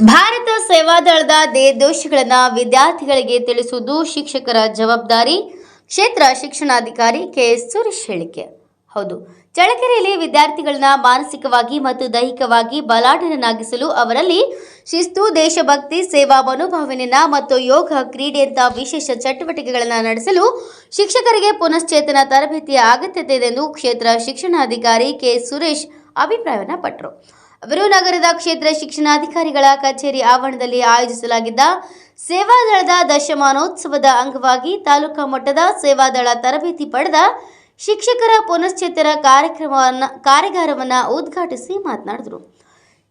ಭಾರತ ಸೇವಾದಳದ ದೇಶಗಳನ್ನು ವಿದ್ಯಾರ್ಥಿಗಳಿಗೆ ತಿಳಿಸುವುದು ಶಿಕ್ಷಕರ ಜವಾಬ್ದಾರಿ. ಕ್ಷೇತ್ರ ಶಿಕ್ಷಣಾಧಿಕಾರಿ ಕೆಎಸ್ ಸುರೇಶ್ ಹೇಳಿಕೆ. ಹೌದು, ಚಳ್ಳಕೆರೆಯಲ್ಲಿ ವಿದ್ಯಾರ್ಥಿಗಳನ್ನ ಮಾನಸಿಕವಾಗಿ ಮತ್ತು ದೈಹಿಕವಾಗಿ ಬಲಾಢ್ಯರನ್ನಾಗಿಸಲು ಅವರಲ್ಲಿ ಶಿಸ್ತು, ದೇಶಭಕ್ತಿ, ಸೇವಾ ಮನೋಭಾವನೆಯನ್ನ ಮತ್ತು ಯೋಗ, ಕ್ರೀಡೆಯಂಥ ವಿಶೇಷ ಚಟುವಟಿಕೆಗಳನ್ನು ನಡೆಸಲು ಶಿಕ್ಷಕರಿಗೆ ಪುನಶ್ಚೇತನ ತರಬೇತಿಯ ಅಗತ್ಯತೆ ಇದೆ ಎಂದು ಕ್ಷೇತ್ರ ಶಿಕ್ಷಣಾಧಿಕಾರಿ ಕೆಎಸ್ ಸುರೇಶ್ ಅಭಿಪ್ರಾಯವನ್ನು ಪಟ್ಟರು. ಅವರು ನಗರದ ಕ್ಷೇತ್ರ ಶಿಕ್ಷಣಾಧಿಕಾರಿಗಳ ಕಚೇರಿ ಆವರಣದಲ್ಲಿ ಆಯೋಜಿಸಲಾಗಿದ್ದ ಸೇವಾದಳದ ದಶಮಾನೋತ್ಸವದ ಅಂಗವಾಗಿ ತಾಲೂಕಾ ಮಟ್ಟದ ಸೇವಾದಳ ತರಬೇತಿ ಪಡೆದ ಶಿಕ್ಷಕರ ಪುನಶ್ಚೇತನ ಕಾರ್ಯಾಗಾರವನ್ನು ಉದ್ಘಾಟಿಸಿ ಮಾತನಾಡಿದರು.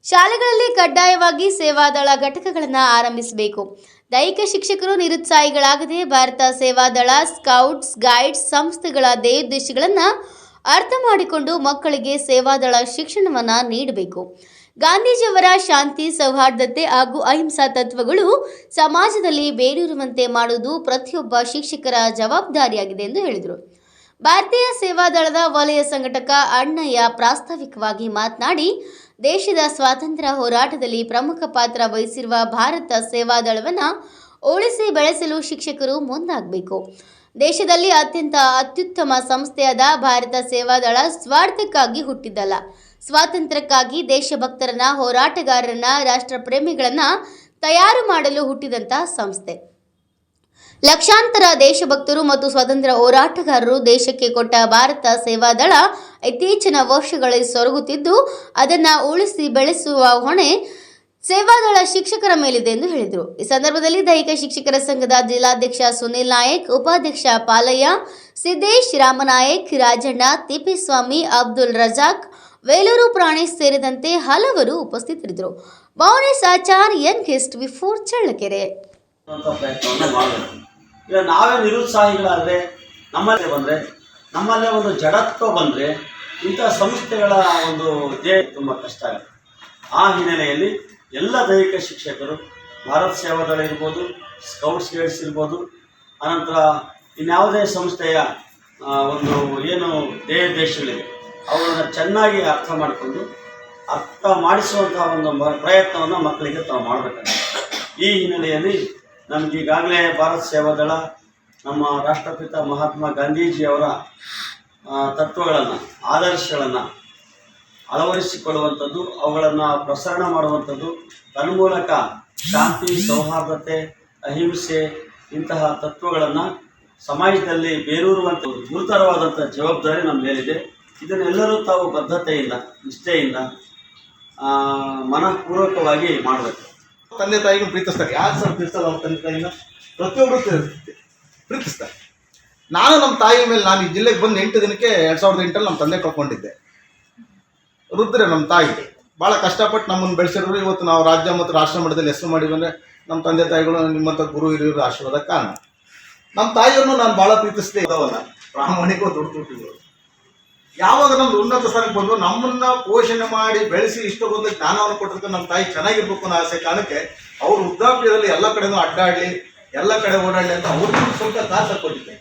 ಶಾಲೆಗಳಲ್ಲಿ ಕಡ್ಡಾಯವಾಗಿ ಸೇವಾದಳ ಘಟಕಗಳನ್ನು ಆರಂಭಿಸಬೇಕು. ದೈಹಿಕ ಶಿಕ್ಷಕರು ನಿರುತ್ಸಾಹಿಗಳಾಗದೆ ಭಾರತ ಸೇವಾದಳ, ಸ್ಕೌಟ್ಸ್, ಗೈಡ್ಸ್ ಸಂಸ್ಥೆಗಳ ಧ್ಯೇಯೋದ್ದೇಶಗಳನ್ನು ಅರ್ಥ ಮಾಡಿಕೊಂಡು ಮಕ್ಕಳಿಗೆ ಸೇವಾದಳ ಶಿಕ್ಷಣವನ್ನು ನೀಡಬೇಕು. ಗಾಂಧೀಜಿಯವರ ಶಾಂತಿ, ಸೌಹಾರ್ದತೆ ಹಾಗೂ ಅಹಿಂಸಾ ತತ್ವಗಳು ಸಮಾಜದಲ್ಲಿ ಬೇರೂರುವಂತೆ ಮಾಡುವುದು ಪ್ರತಿಯೊಬ್ಬ ಶಿಕ್ಷಕರ ಜವಾಬ್ದಾರಿಯಾಗಿದೆ ಎಂದು ಹೇಳಿದರು. ಭಾರತೀಯ ಸೇವಾದಳದ ವಲಯ ಸಂಘಟಕ ಅಣ್ಣಯ್ಯ ಪ್ರಾಸ್ತಾವಿಕವಾಗಿ ಮಾತನಾಡಿ, ದೇಶದ ಸ್ವಾತಂತ್ರ್ಯ ಹೋರಾಟದಲ್ಲಿ ಪ್ರಮುಖ ಪಾತ್ರ ವಹಿಸಿರುವ ಭಾರತ ಸೇವಾದಳವನ್ನು ಉಳಿಸಿ ಬೆಳೆಸಲು ಶಿಕ್ಷಕರು ಮುಂದಾಗಬೇಕು. ದೇಶದಲ್ಲಿ ಅತ್ಯುತ್ತಮ ಸಂಸ್ಥೆಯಾದ ಭಾರತ ಸೇವಾದಳ ಸ್ವಾರ್ಥಕ್ಕಾಗಿ ಹುಟ್ಟಿದ್ದಲ್ಲ, ಸ್ವಾತಂತ್ರ್ಯಕ್ಕಾಗಿ ದೇಶಭಕ್ತರನ್ನ, ಹೋರಾಟಗಾರರನ್ನ, ರಾಷ್ಟ್ರಪ್ರೇಮಿಗಳನ್ನ ತಯಾರು ಮಾಡಲು ಹುಟ್ಟಿದಂತಹ ಸಂಸ್ಥೆ. ಲಕ್ಷಾಂತರ ದೇಶಭಕ್ತರು ಮತ್ತು ಸ್ವತಂತ್ರ ಹೋರಾಟಗಾರರು ದೇಶಕ್ಕೆ ಕೊಟ್ಟ ಭಾರತ ಸೇವಾದಳ ಇತ್ತೀಚಿನ ವರ್ಷಗಳಲ್ಲಿ ಸೊರಗುತ್ತಿದ್ದು, ಅದನ್ನು ಉಳಿಸಿ ಬೆಳೆಸುವ ಹೊಣೆ ಸೇವಾದಳ ಶಿಕ್ಷಕರ ಮೇಲಿದೆ ಎಂದು ಹೇಳಿದರು. ಈ ಸಂದರ್ಭದಲ್ಲಿ ದೈಹಿಕ ಶಿಕ್ಷಕರ ಸಂಘದ ಜಿಲ್ಲಾಧ್ಯಕ್ಷ ಸುನಿಲ್ ನಾಯಕ್, ಉಪಾಧ್ಯಕ್ಷ ಪಾಲಯ್ಯ, ಸಿದ್ದೇಶ್, ರಾಮನಾಯಕ್, ರಾಜಣ್ಣ, ತಿಪ್ಪೇಸ್ವಾಮಿ, ಅಬ್ದುಲ್ ರಜಾಕ್, ವೇಲೂರು ಪ್ರಾಣೇಶ್ ಸೇರಿದಂತೆ ಹಲವರು ಉಪಸ್ಥಿತರಿದ್ದರು. Mounesh Achar, Young guest before Challakere. ಈಗ ನಾವೇ ನಿರುತ್ಸಾಹಿಗಳಾದರೆ, ನಮ್ಮಲ್ಲೇ ಬಂದರೆ, ನಮ್ಮಲ್ಲೇ ಒಂದು ಜಡತ್ವ ಬಂದರೆ ಇಂಥ ಸಂಸ್ಥೆಗಳ ಒಂದು ಧ್ಯೇಯ ತುಂಬ ಕಷ್ಟ ಆಗುತ್ತೆ. ಆ ಹಿನ್ನೆಲೆಯಲ್ಲಿ ಎಲ್ಲ ದೈಹಿಕ ಶಿಕ್ಷಕರು, ಭಾರತ ಸೇವಾದಳ ಇರ್ಬೋದು, ಸ್ಕೌಟ್ಸ್ ಗೈಡ್ಸ್ ಇರ್ಬೋದು, ಅನಂತರ ಇನ್ಯಾವುದೇ ಸಂಸ್ಥೆಯ ಒಂದು ಏನು ದೇಶಗಳಿವೆ ಅವುಗಳನ್ನು ಚೆನ್ನಾಗಿ ಅರ್ಥ ಮಾಡಿಸುವಂಥ ಒಂದು ಪ್ರಯತ್ನವನ್ನು ಮಕ್ಕಳಿಗೆ ತಾವು ಮಾಡಬೇಕಾಗಿದೆ. ಈ ಹಿನ್ನೆಲೆಯಲ್ಲಿ ನಮಗೀಗಾಗಲೇ ಭಾರತ ಸೇವಾದಳ ನಮ್ಮ ರಾಷ್ಟ್ರಪಿತ ಮಹಾತ್ಮ ಗಾಂಧೀಜಿಯವರ ತತ್ವಗಳನ್ನು, ಆದರ್ಶಗಳನ್ನು ಅಳವಡಿಸಿಕೊಳ್ಳುವಂಥದ್ದು, ಅವುಗಳನ್ನು ಪ್ರಸರಣ ಮಾಡುವಂಥದ್ದು, ತನ್ಮೂಲಕ ಶಾಂತಿ, ಸೌಹಾರ್ದತೆ, ಅಹಿಂಸೆ ಇಂತಹ ತತ್ವಗಳನ್ನು ಸಮಾಜದಲ್ಲಿ ಬೇರೂರುವಂಥ ಗುರುತರವಾದಂಥ ಜವಾಬ್ದಾರಿ ನಮ್ಮ ಮೇಲಿದೆ. ಇದನ್ನೆಲ್ಲರೂ ತಾವು ಬದ್ಧತೆಯಿಂದ, ನಿಷ್ಠೆಯಿಂದ, ಮನಃಪೂರ್ವಕವಾಗಿ ಮಾಡಬೇಕು. ತಂದೆ ತಾಯಿಗೂ ಪ್ರೀತಿಸ್ತಾರೆ. ಯಾರು ಸರ್ ಪ್ರೀತಿಸಲ್ಲ? ಅವ್ರ ತಂದೆ ತಾಯಿನ ಪ್ರತಿಯೊಬ್ಬರು ಪ್ರೀತಿಸ್ತಾರೆ. ನಾನು ನಮ್ಮ ತಾಯಿ ಮೇಲೆ, ನಾನು ಈ ಜಿಲ್ಲೆಗೆ ಬಂದು 8 ದಿನಕ್ಕೆ 2008 ನಮ್ಮ ತಂದೆ ಕಳ್ಕೊಂಡಿದ್ದೆ. ರುದ್ರೆ ನಮ್ಮ ತಾಯಿ ಭಾಳ ಕಷ್ಟಪಟ್ಟು ನಮ್ಮನ್ನು ಬೆಳೆಸಿರೋರು. ಇವತ್ತು ನಾವು ರಾಜ್ಯ ಮತ್ತು ರಾಷ್ಟ್ರ ಮಟ್ಟದಲ್ಲಿ ಹೆಸರು ಮಾಡಿವಿ ಅಂದರೆ ನಮ್ಮ ತಂದೆ ತಾಯಿಗಳು, ನಿಮ್ಮಂಥ ಗುರು ಹಿರಿಯರ ಆಶೀರ್ವಾದ ಕಾರಣ. ನಮ್ಮ ತಾಯಿಯನ್ನು ನಾನು ಭಾಳ ಪ್ರೀತಿಸ್ದೆ. ಇದಾವಲ್ಲ, ಪ್ರಾಮಾಣಿಕ ದುಡ್ಡು ಯಾವಾಗ ನಮ್ದು ಉನ್ನತ ಸ್ಥಾನಕ್ಕೆ ಬಂದು ನಮ್ಮನ್ನ ಪೋಷಣೆ ಮಾಡಿ ಬೆಳೆಸಿ ಇಷ್ಟೊಂದು ಜ್ಞಾನವನ್ನು ಕೊಟ್ಟಿರ್ತಾರೆ. ನಮ್ಮ ತಾಯಿ ಚೆನ್ನಾಗಿರ್ಬೇಕು ಅನ್ನೋ ಆಸೆ ಕಾರಣಕ್ಕೆ ಅವರು ವೃದ್ಧಾಪ್ಯದಲ್ಲಿ ಎಲ್ಲ ಕಡೆನೂ ಅಡ್ಡಾಡಲಿ, ಎಲ್ಲ ಕಡೆ ಓಡಾಡಲಿ ಅಂತ ಅವ್ರಿಗೂ ಸ್ವಲ್ಪ ಕಾಸು ಕೊಟ್ಟಿದ್ದೆ.